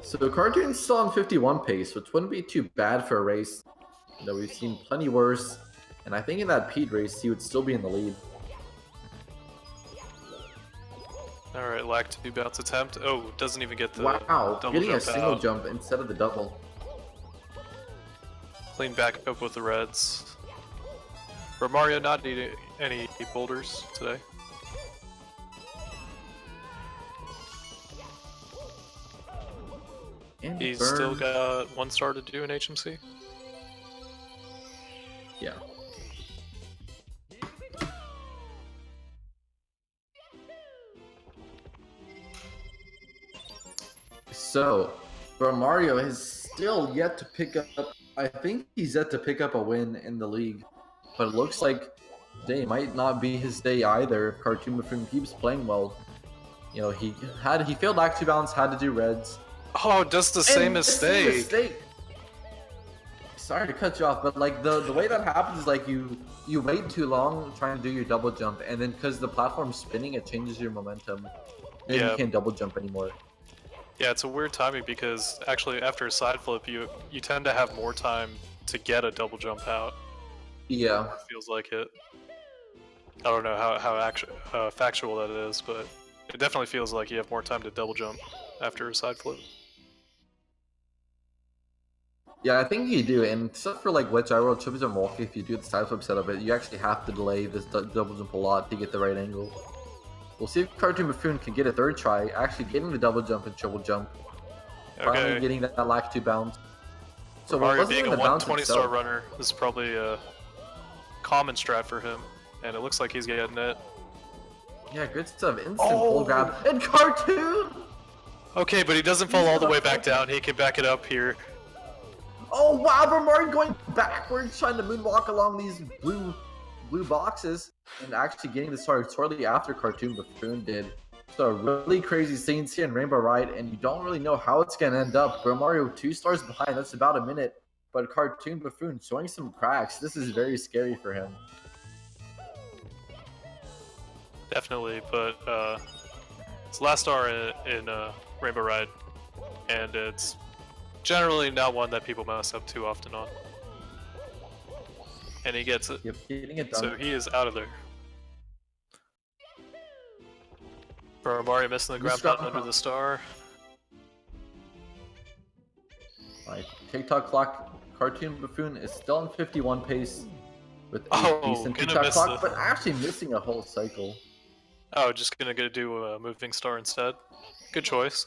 So Cartoon's still on 51 pace, which wouldn't be too bad for a race. You know, we've seen plenty worse. And I think in that Pete race, he would still be in the lead. Alright, lack 2 bounce attempt. Oh, doesn't even get the wow, double getting jump a single out. jump instead of the double. Clean back up with the reds. BroMario not needing any boulders today. And He's burn. still got 1 star to do in HMC. Yeah. So, BroMario has still yet to pick up. I think he's yet to pick up a win in the league, but it looks like today might not be his day either. If CartoonBuffoon keeps playing well, you know, he failed back 2 bounce, had to do reds. Oh, just the same mistake. Sorry to cut you off, but like the way that happens is like you wait too long trying to do your double jump, and then because the platform's spinning, it changes your momentum, and you can't double jump anymore. Yeah, it's a weird timing because actually after a side flip, you tend to have more time to get a double jump out. Yeah, It feels like it. I don't know how factual that is, but it definitely feels like you have more time to double jump after a side flip. yeah, I think you do, and except for like wedge gyro, chips and walk, if you do the side flip setup, you actually have to delay this double jump a lot to get the right angle. We'll see if CartoonBuffoon can get a 3rd try, actually getting the double jump and triple jump. Finally getting that lack 2 bounce. So Mario being a the bounce 120 star runner, this is probably a common strat for him. and it looks like he's getting it. Yeah, good stuff. Instant pull grab. And Cartoon! Okay, but he doesn't fall all the way back down. He can back it up here. Oh wow, BroMario going backwards, trying to moonwalk along these blue boxes, and actually getting the start shortly after CartoonBuffoon did. So really crazy scenes here in Rainbow Ride, and you don't really know how it's gonna end up. BroMario 2 stars behind, that's about a minute, but CartoonBuffoon showing some cracks. This is very scary for him. Definitely, but it's the last star in Rainbow Ride, and it's generally not one that people mess up too often on. And he gets it. Yep, getting it done. So he is out of there. BroMario missing the ground pound under the star. Alright, TikTok clock. CartoonBuffoon is still in 51 pace with a decent TikTok clock, but actually missing a whole cycle. Oh, just gonna do a moving star instead. Good choice.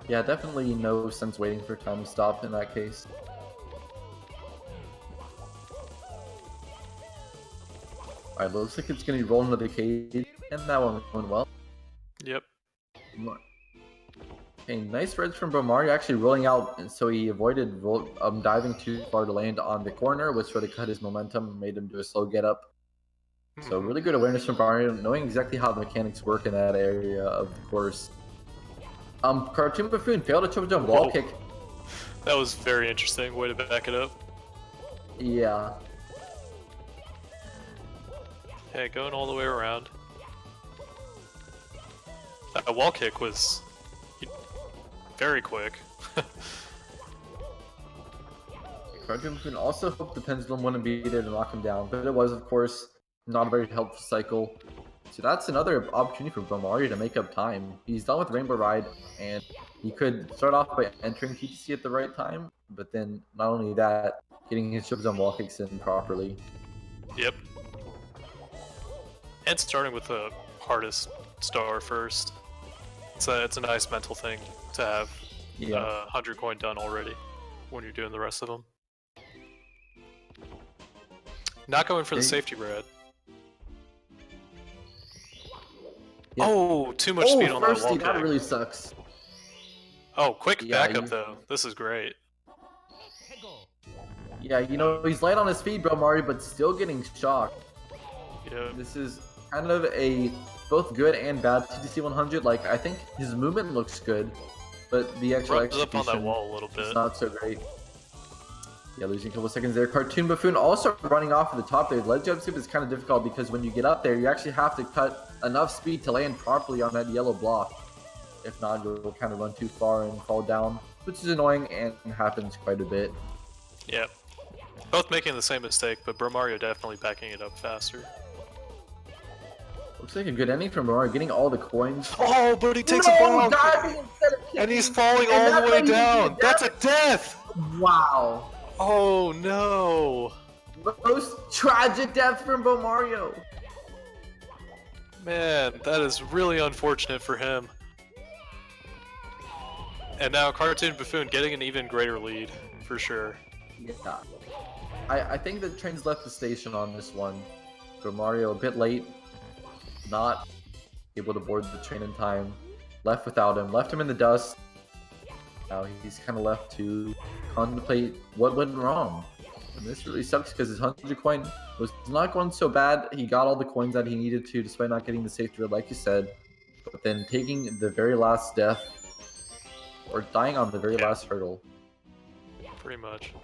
Yeah, definitely no sense waiting for time to stop in that case. Alright, looks like it's gonna be rolling to the cage, and that one went well. Yep. Okay, nice reds from BroMario, actually rolling out, and so he avoided diving too far to land on the corner, which sort of cut his momentum and made him do a slow get up. So really good awareness from BroMario, knowing exactly how the mechanics work in that area of the course. CartoonBuffoon failed a triple jump wall kick. That was very interesting. Way to back it up. Yeah. Okay, going all the way around. That wall kick was very quick. CartoonBuffoon also hoped the pendulum wouldn't be there to knock him down, but it was, of course, not a very helpful cycle. So that's another opportunity for BroMario to make up time. He's done with Rainbow Ride, and he could start off by entering TTC at the right time, but then not only that, getting his triple jump wall kicks in properly. Yep. And starting with the hardest star first. It's a nice mental thing to have 100 coin done already when you're doing the rest of them. Not going for the safety red. Yep. Oh, too much speed on that wall kick. That really sucks. Oh, quick backup though. This is great. Yeah, you know, he's light on his feet, BroMario, but still getting shocked. Yeah. This is kind of a both good and bad TTC 100. Like, I think his movement looks good, but the actual execution up on that wall a little bit. Is not so great. Yeah, losing a couple seconds there. CartoonBuffoon also running off at the top there. Ledge jump scoop is kind of difficult because when you get up there, you actually have to cut enough speed to land properly on that yellow block. If not, you'll kind of run too far and fall down, which is annoying and happens quite a bit. Yeah. Both making the same mistake, but BroMario definitely backing it up faster. Looks like a good ending from BroMario, getting all the coins. Oh, but he takes a bomb! And he's falling all the way down! That's a death! Wow. Oh no! Most tragic death from BroMario. Man, that is really unfortunate for him. And now CartoonBuffoon getting an even greater lead, for sure. Yeah. I think the train's left the station on this one. BroMario a bit late, not able to board the train in time, left without him, left him in the dust. Now he's kind of left to contemplate what went wrong. And this really sucks because his 100 coin was not going so bad. He got all the coins that he needed to despite not getting the safety red like you said. But then taking the very last death, or dying on the very last hurdle. Pretty much.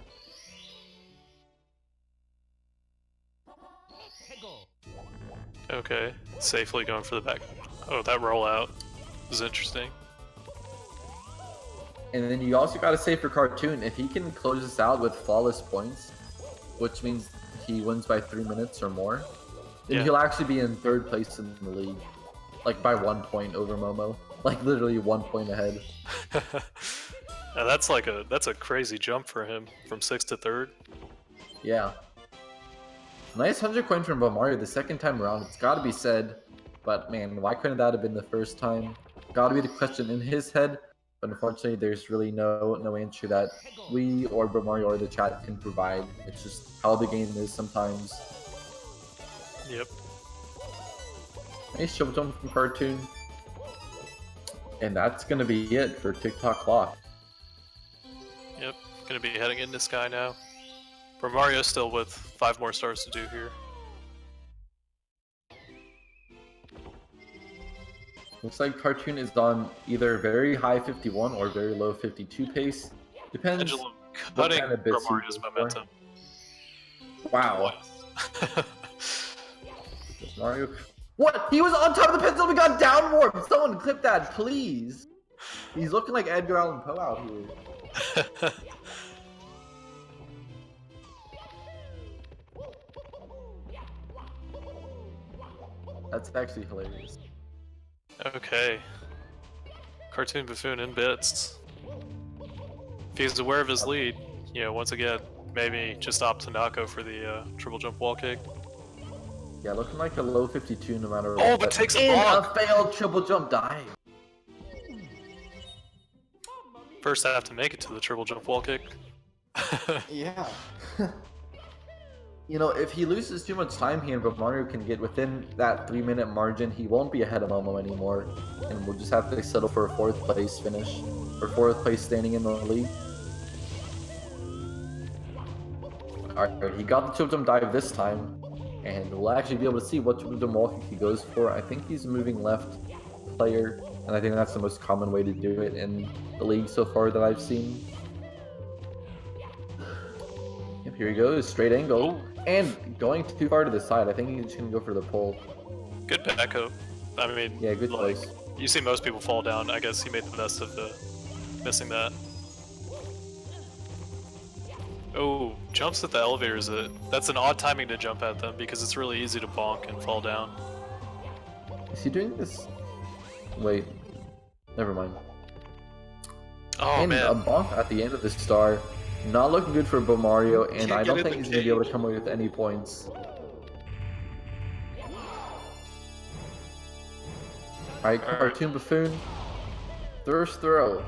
Okay, safely going for the back. Oh, that rollout was interesting. And then you also got to say for Cartoon, if he can close this out with flawless points, which means he wins by 3 minutes or more, then he'll actually be in 3rd place in the league. Like by 1 point over Momo. Like literally 1 point ahead. Now that's a crazy jump for him from 6th to 3rd. Yeah. Nice 100 coin from BroMario the second time around, it's gotta be said. But man, why couldn't that have been the first time? Gotta be the question in his head. but unfortunately, there's really no answer that we or BroMario or the chat can provide. It's just how the game is sometimes. Yep. Nice triple jump from Cartoon. And that's gonna be it for TikTok Clock. Yep. Gonna be heading into Sky now. BroMario still with 5 more stars to do here. Looks like Cartoon is on either very high 51 or very low 52 pace. Depends Angelo what cutting kind of bits he BroMario's goes for. momentum. Wow. Mario. What? He was on top of the pencil and got down warp! Someone clip that, please! He's looking like Edgar Allan Poe out here. That's actually hilarious. Okay. CartoonBuffoon in bits. If he's aware of his lead, you know, once again, maybe just opt to Nako for the triple jump wall kick. Yeah, looking like a low 52 no matter what. Oh, but takes a in block! a failed triple jump dive. First, I have to make it to the triple jump wall kick. Yeah. You know, if he loses too much time here, but Mario can get within that 3-minute margin, he won't be ahead of Momo anymore, and we'll just have to settle for a 4th place finish, or 4th place standing in the lead. Alright, he got the triple jump dive this time, and we'll actually be able to see what triple jump wall kick he goes for. I think he's moving left player, and I think that's the most common way to do it in the league so far that I've seen. Yep, here he goes, straight angle. And going too far to the side, I think he's just gonna go for the pull. Good backup. I mean, Yeah, good like, choice. you see most people fall down. I guess he made the best of missing that. Oh, jumps at the elevators. That's an odd timing to jump at them because it's really easy to bonk and fall down. Is he doing this? Wait, never mind. Oh and man, a bonk at the end of the star. Not looking good for BroMario, and Can't I don't get in think the he's going to be able to cage. come away with any points. Alright, CartoonBuffoon. First throw.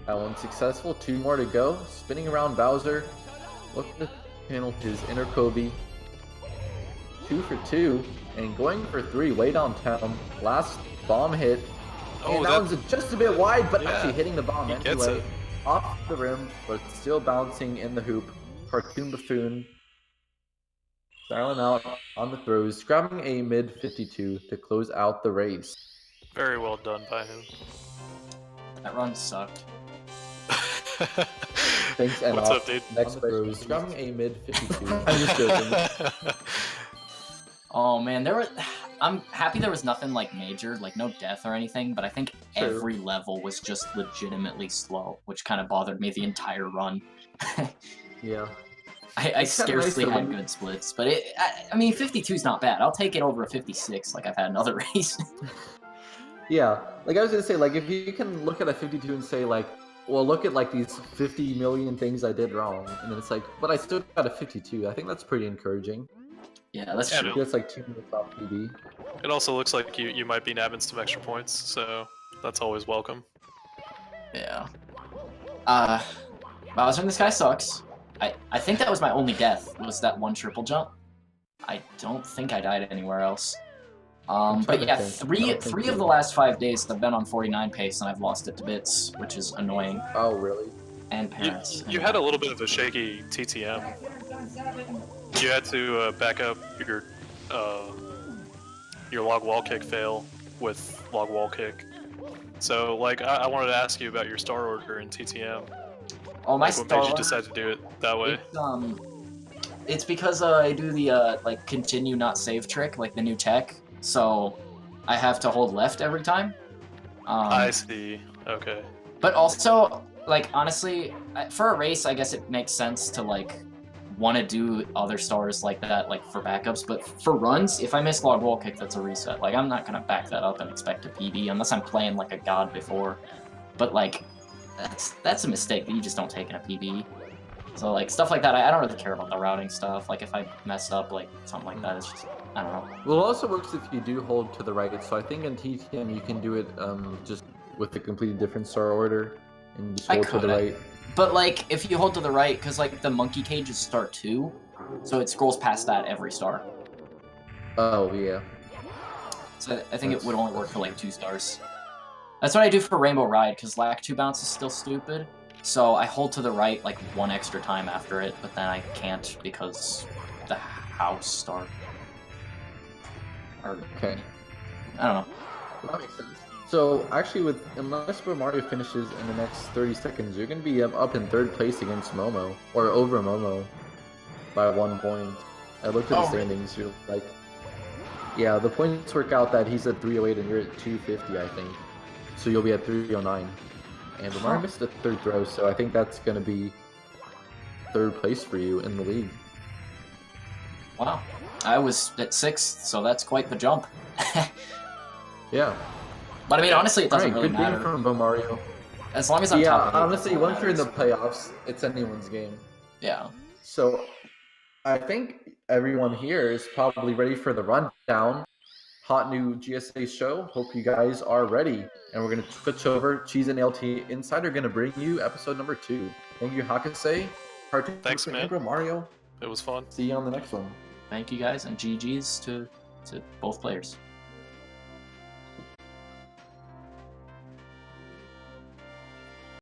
That one's successful. 2 more to go. Spinning around Bowser. Look to channel his inner Kobe. 2 for 2. And going for 3 way downtown. Last bomb hit. Oh, And that one's just a bit wide, but Yeah, actually hitting the bomb he gets anyway. it. Off the rim, but still bouncing in the hoop. CartoonBuffoon styling out on the throws, grabbing a mid 52 to close out the race. very well done by him. That run sucked. Thanks, and What's off. up, dude? Next throws, grabbing a mid 52. I'm just joking. Oh man, I'm happy there was nothing like major, like no death or anything, but I think True. every level was just legitimately slow, which kind of bothered me the entire run. Yeah. I It's kinda scarcely nice to had win. good splits, but I mean 52 is not bad. I'll take it over a 56 like I've had in other races. Yeah. Like I was gonna say, like if you can look at a 52 and say like, well, look at like these 50 million things I did wrong, and then it's like, but I still got a 52. I think that's pretty encouraging. Yeah, that's Yeah, true. That's like 2 minutes off PB. It also looks like you might be nabbing some extra points, so that's always welcome. Yeah. Bowser in the Sky sucks. I think that was my only death, was that one triple jump. I don't think I died anywhere else. But yeah, three of the last 5 days I've been on 49 pace and I've lost it to bits, which is annoying. Oh, really? And parents. You had a little bit of a shaky TTM. You had to back up your log wall kick fail with log wall kick. So like I wanted to ask you about your star order in TTM. Oh, my Like, what star made you decide to do it that way? It's because I do the like continue not save trick, like the new tech. So I have to hold left every time. I see. Okay. But also, like honestly, for a race, I guess it makes sense to like want to do other stars like that, like for backups. But for runs, if I miss log wall kick, that's a reset. Like I'm not gonna back that up and expect a PB unless I'm playing like a god before. But like, that's a mistake that you just don't take in a PB. So like stuff like that, I don't really care about the routing stuff. Like if I mess up like something like that, it's just I don't know. Well, it also works if you do hold to the right. So I think in TTM you can do it just with a completely different star order. and just hold to the right. But like, if you hold to the right, because like the monkey cage is star 2, so it scrolls past that every star. Oh yeah. So I think it would only work for like 2 stars. That's what I do for Rainbow Ride, because lack 2 bounce is still stupid. So I hold to the right like 1 extra time after it, but then I can't because the house star. Or, Okay. I don't know. That makes sense. So actually, unless Mario finishes in the next 30 seconds, you're gonna be up in 3rd place against Momo or over Momo by 1 point. I looked at the standings. You're like, yeah, the points work out that he's at 308 and you're at 250, I think. So you'll be at 309. And Mario missed the 3rd throw, so I think that's gonna be 3rd place for you in the league. Wow. I was at 6th, so that's quite the jump. Yeah. But I mean, honestly, it doesn't really good matter. game from BroMario. As long as I'm top 8, honestly, once you're in the playoffs, it's anyone's game. Yeah. So, I think everyone here is probably ready for the rundown. Hot new GSA show. Hope you guys are ready. And we're going to switch over. Cheese and LT Inside are going to bring you episode number 2. Thank you, Hakase. Cartoon Thanks, man. Mario. It was fun. See you on the next one. Thank you guys, and GG's to both players.